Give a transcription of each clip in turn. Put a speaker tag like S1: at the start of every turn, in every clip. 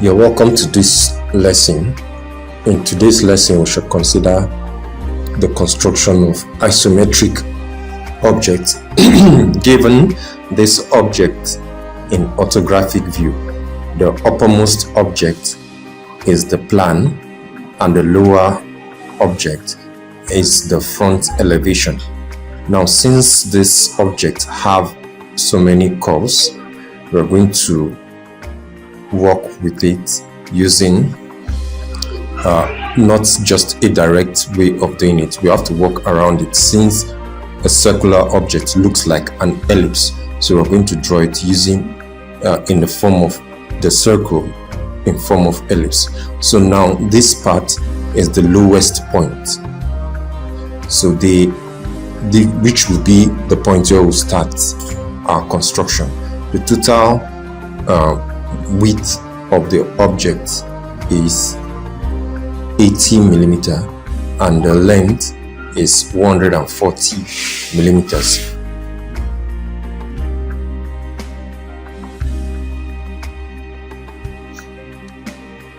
S1: You're welcome to this lesson. In today's lesson, we shall consider the construction of isometric objects. Given this object in orthographic view, the uppermost object is the plan and the lower object is the front elevation. Now, since this object have so many curves, we're going to work with it using not just a direct way of doing it. We have to work around it, since a circular object looks like an ellipse. So we're going to draw it using in the form of the circle in form of ellipse. So now this part is the lowest point. So which will be the point where we'll start our construction. The total width of the object is 80 millimeter and the length is 140 millimeters.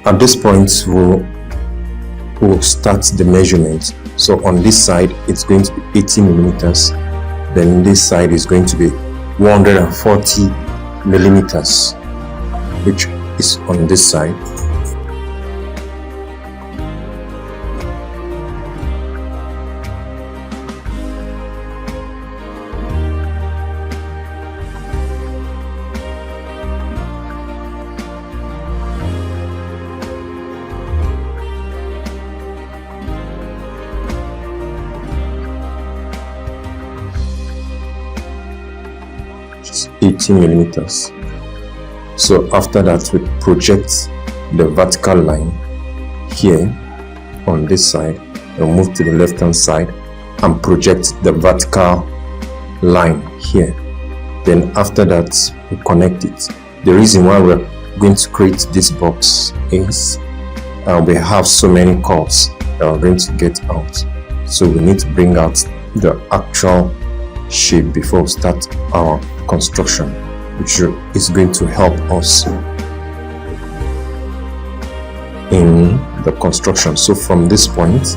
S1: At this point, we'll start the measurement. So on this side, it's going to be 80 millimeters. Then this side is going to be 140 millimeters, which is on this side. It's 80 millimeters. So after that, we project the vertical line here on this side and move to the left hand side and project the vertical line here. Then after that, we connect it. The reason why we're going to create this box is we have so many curves that we're going to get out. So we need to bring out the actual shape before we start our construction, which is going to help us in the construction. So from this point,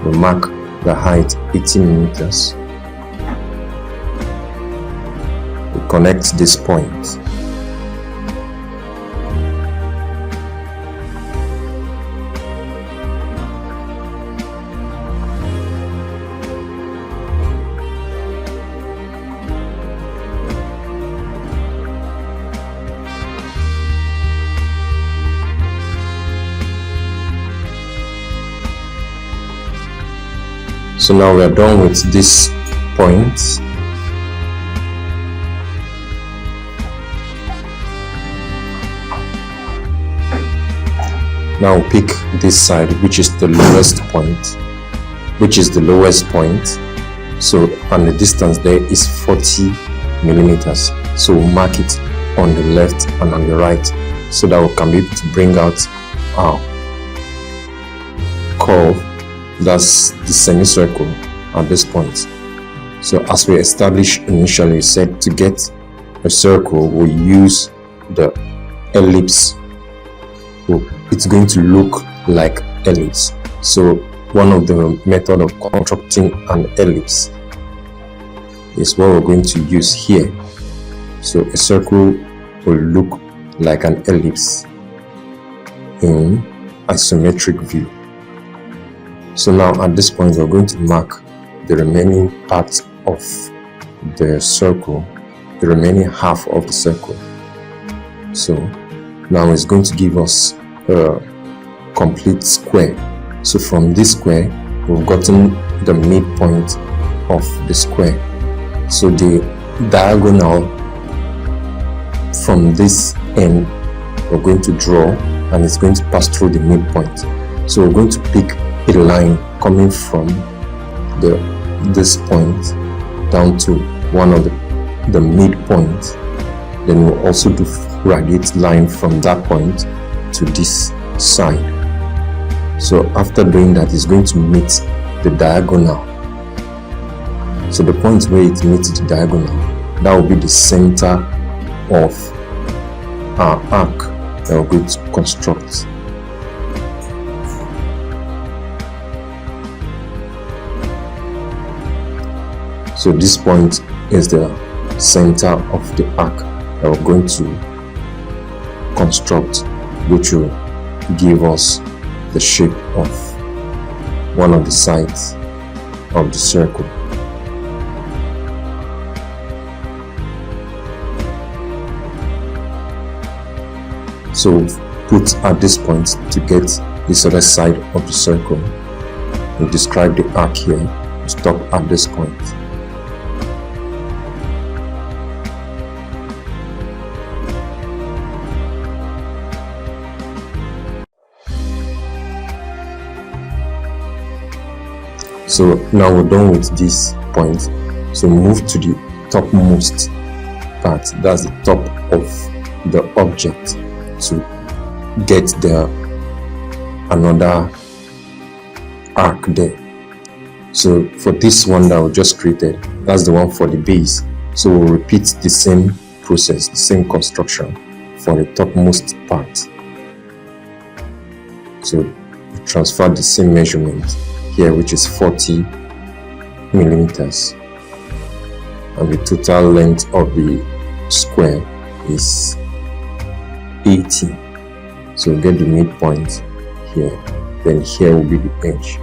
S1: we mark the height 80 millimeters. We connect this point. So now we are done with this point. Now pick this side, which is the lowest point, so and the distance there is 40 millimeters. So we'll mark it on the left and on the right, so that we can be able to bring out our curve. That's the semicircle at this point. So as we established initially, said to get a circle, we use the ellipse. It's going to look like ellipse. So one of the method of constructing an ellipse is what we're going to use here. So a circle will look like an ellipse in isometric view. So now at this point, we're going to mark the remaining part of the circle, the remaining half of the circle. So now it's going to give us a complete square. So from this square, we've gotten the midpoint of the square. So the diagonal from this end, we're going to draw, and it's going to pass through the midpoint. So we're going to pick a line coming from this point down to one of the midpoint. Then we'll also do radiate line from that point to this side. So after doing that, it's going to meet the diagonal. So the point where it meets the diagonal, that will be the center of our arc. Then we're going to construct. So this point is the center of the arc that we're going to construct, which will give us the shape of one of the sides of the circle. So put at this point to get this other side of the circle. We describe the arc here. We stop at this point. So now we're done with this point. So move to the topmost part. That's the top of the object to get the another arc there. So for this one that we just created, that's the one for the base. So we'll repeat the same process, the same construction for the topmost part. So we transfer the same measurement here, which is 40 millimeters, and the total length of the square is 80. So get the midpoint here, then here will be the edge.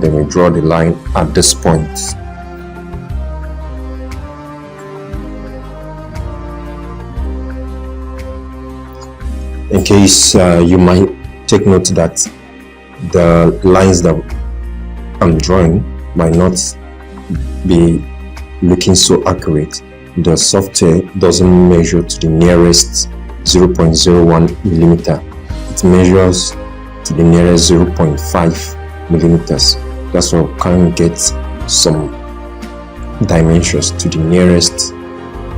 S1: Then we draw the line at this point. In case you might take note that the lines that I'm drawing might not be looking so accurate. The software doesn't measure to the nearest 0.01 millimeter. It measures to the nearest 0.5 millimeters. That's why we can't get some dimensions to the nearest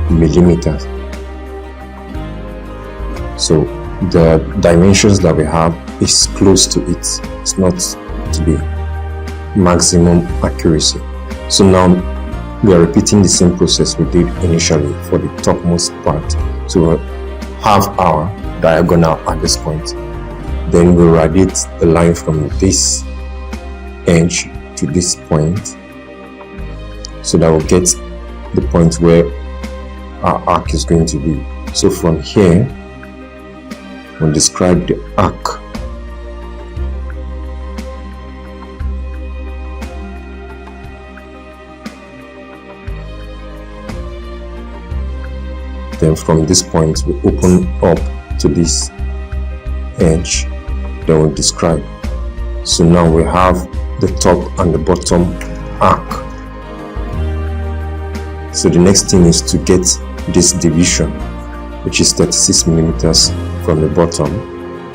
S1: millimeter. So the dimensions that we have is close to it. It's not to be maximum accuracy. So now we are repeating the same process we did initially for the topmost part. So we'll have our diagonal at this point. Then we'll radiate the line from this edge to this point, so that we'll get the point where our arc is going to be. So from here, we'll describe the arc. Then from this point, we open up to this edge that we'll describe. So now we have the top and the bottom arc. So the next thing is to get this division, which is 36 millimeters from the bottom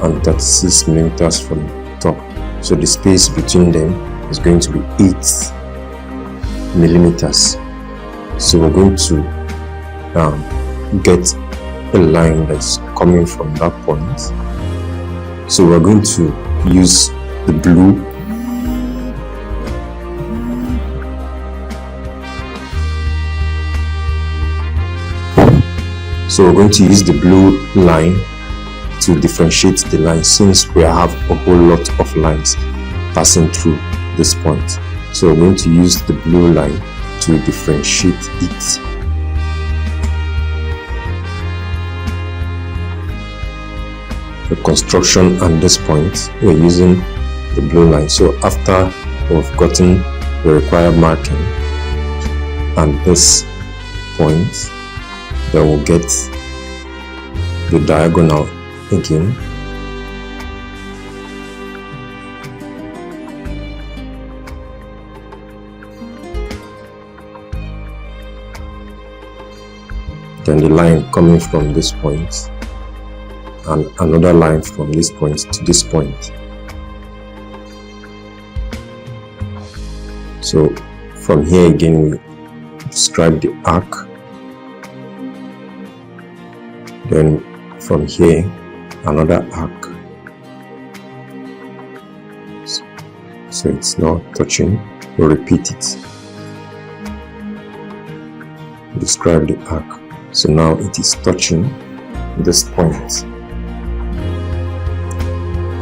S1: and 36 millimeters from the top. So the space between them is going to be 8 millimeters. So we're going to get a line that's coming from that point. So we're going to use the blue line to differentiate the line, since we have a whole lot of lines passing through this point. So we're going to use the blue line to differentiate it. The construction at this point, we're using the blue line. So after we've gotten the required marking and this point, then we'll get the diagonal again. Then the line coming from this point, and another line from this point to this point. So from here again, we describe the arc. Then from here, another arc. So it's not touching. We'll repeat it describe the arc. So now it is touching this point.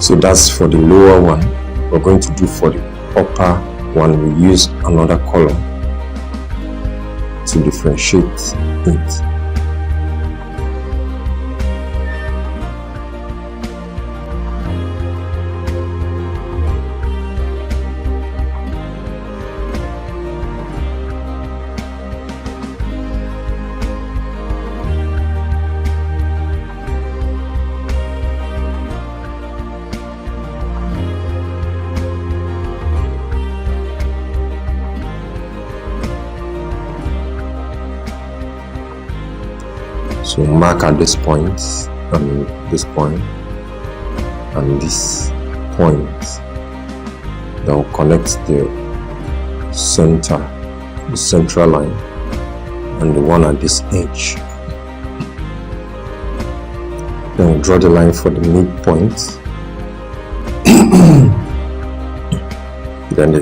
S1: So that's for the lower one. We're going to do for the upper one, we use another color to differentiate it. So mark at this point, and this point, and this point that will connect the central line, and the one at this edge. Then we'll draw the line for the midpoint. Then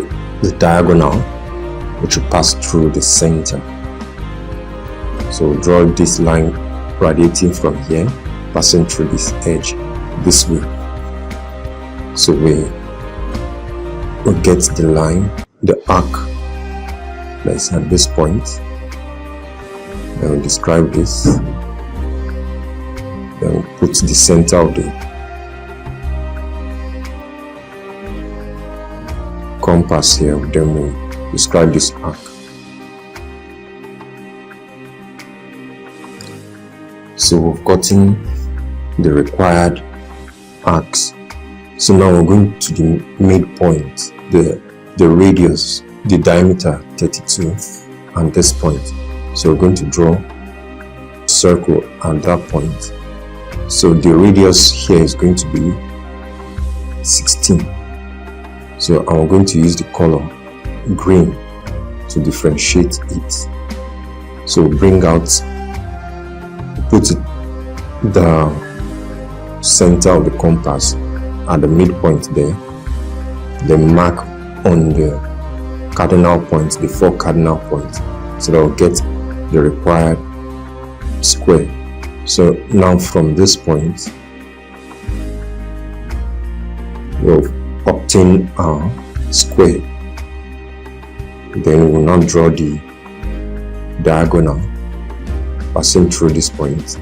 S1: the diagonal, which will pass through the center. So we'll draw this line radiating from here, passing through this edge this way. So we will get the line, the arc that is at this point. Then we'll describe this. Then we'll put the center of the compass here. Then we'll describe this arc. So we've gotten the required arcs. So now we're going to the midpoint, the radius, the diameter 32, and this point. So we're going to draw a circle at that point. So the radius here is going to be 16. So I'm going to use the color green to differentiate it. So bring out, put it the center of the compass at the midpoint there, then mark on the cardinal points, the 4 cardinal points, so that we'll get the required square. So now from this point we'll obtain our square. Then we'll now draw the diagonal passing through this point,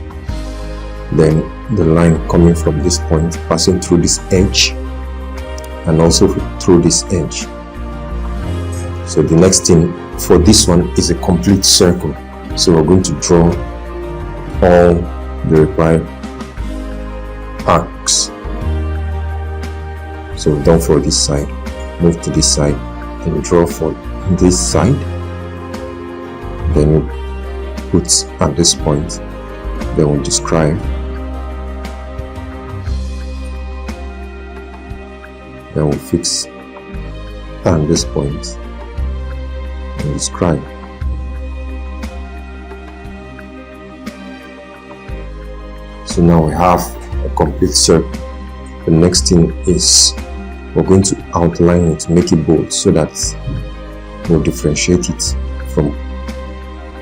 S1: then the line coming from this point passing through this edge and also through this edge. So the next thing for this one is a complete circle. So we're going to draw all the required arcs. So we've done for this side, move to this side and draw for this side, then we'll put at this point, then we'll describe, then we'll fix at this point and describe. So now we have a complete circle. The next thing is we're going to outline it, make it bold, so that we'll differentiate it from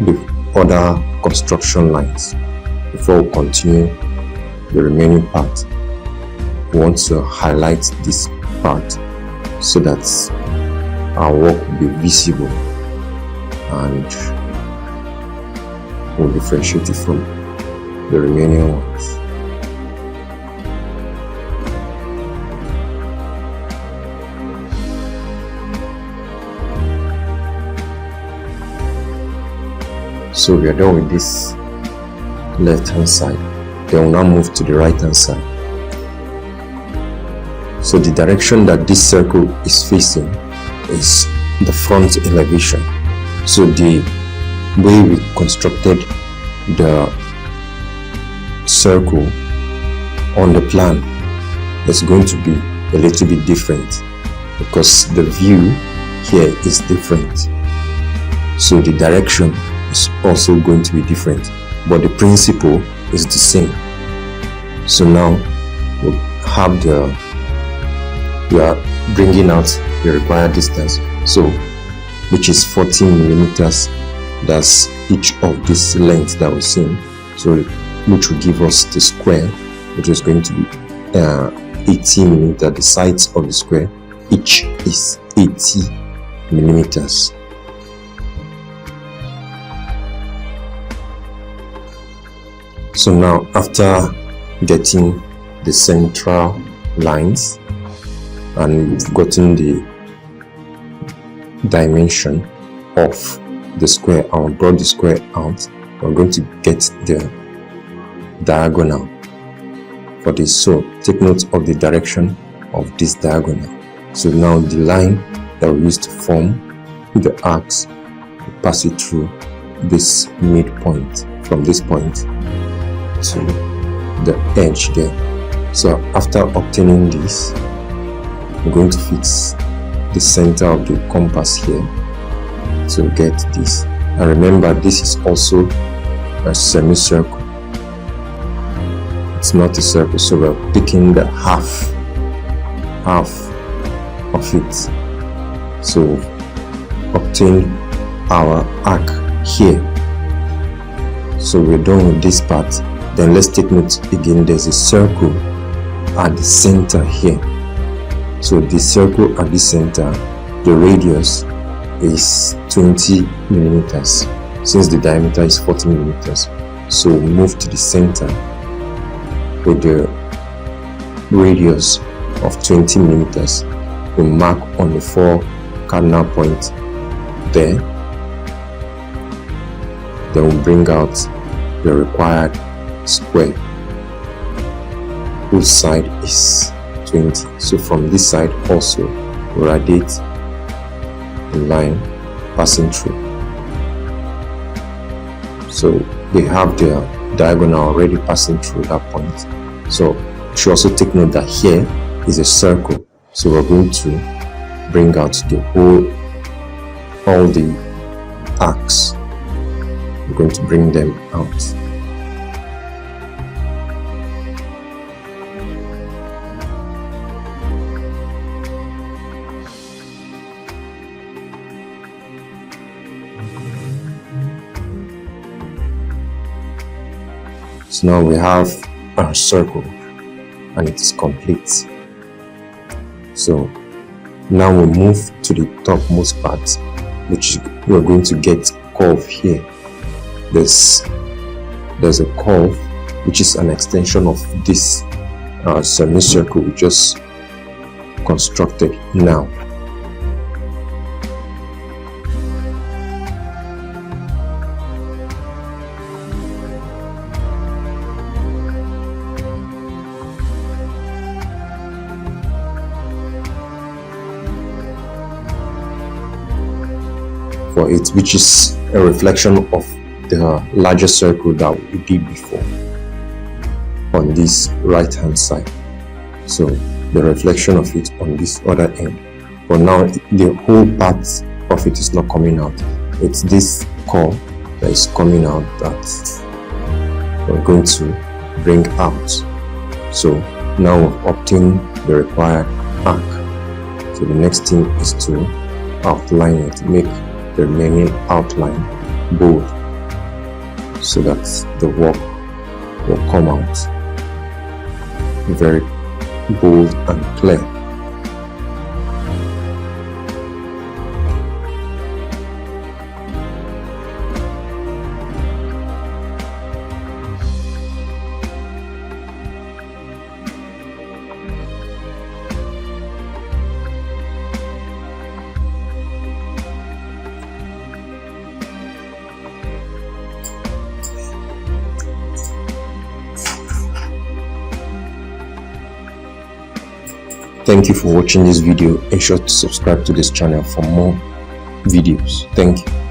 S1: the other construction lines. Before we continue the remaining part, we want to highlight this part so that our work will be visible and we'll differentiate it from the remaining ones. So we are done with this left hand side. Then we'll now move to the right hand side. So the direction that this circle is facing is the front elevation. So the way we constructed the circle on the plan is going to be a little bit different because the view here is different. So the direction is also going to be different, but the principle is the same. So now we'll have we are bringing out the required distance, so which is 14 millimeters That's each of these lengths that we're seeing, so which will give us the square, which is going to be 80 millimeter. The sides of the square each is 80 millimeters. So now, after getting the central lines and we've gotten the dimension of the square and we brought the square out, we're going to get the diagonal for this. So take note of the direction of this diagonal. So now the line that we used to form the arcs, we pass it through this midpoint, from this point to the edge there. So after obtaining this, we're going to fix the center of the compass here to get this. And remember, this is also a semicircle, it's not a circle, so we're picking the half of it. So obtain our arc here. So we're done with this part. Then let's take note again, there's a circle at the center here. So the circle at the center, the radius is 20 millimeters since the diameter is 40 millimeters. So we move to the center with the radius of 20 millimeters. We mark on the 4 cardinal points there. Then we bring out the required square whose side is 20. So from this side also we radiate a line passing through. So we have the diagonal already passing through that point. So you should also take note that here is a circle, so we're going to bring out all the arcs. We're going to bring them out. So now we have our circle and it is complete. So now we move to the topmost part, which we're going to get curve here. There's a curve which is an extension of this semicircle we just constructed now. For it, which is a reflection of the larger circle that we did before on this right hand side. So the reflection of it on this other end. But now the whole part of it is not coming out. It's this curve that is coming out that we're going to bring out. So now we've obtained the required arc. So the next thing is to outline it, make the remaining outline bold so that the work will come out very bold and clear. Thank you for watching this video. Ensure to subscribe to this channel for more videos. Thank you.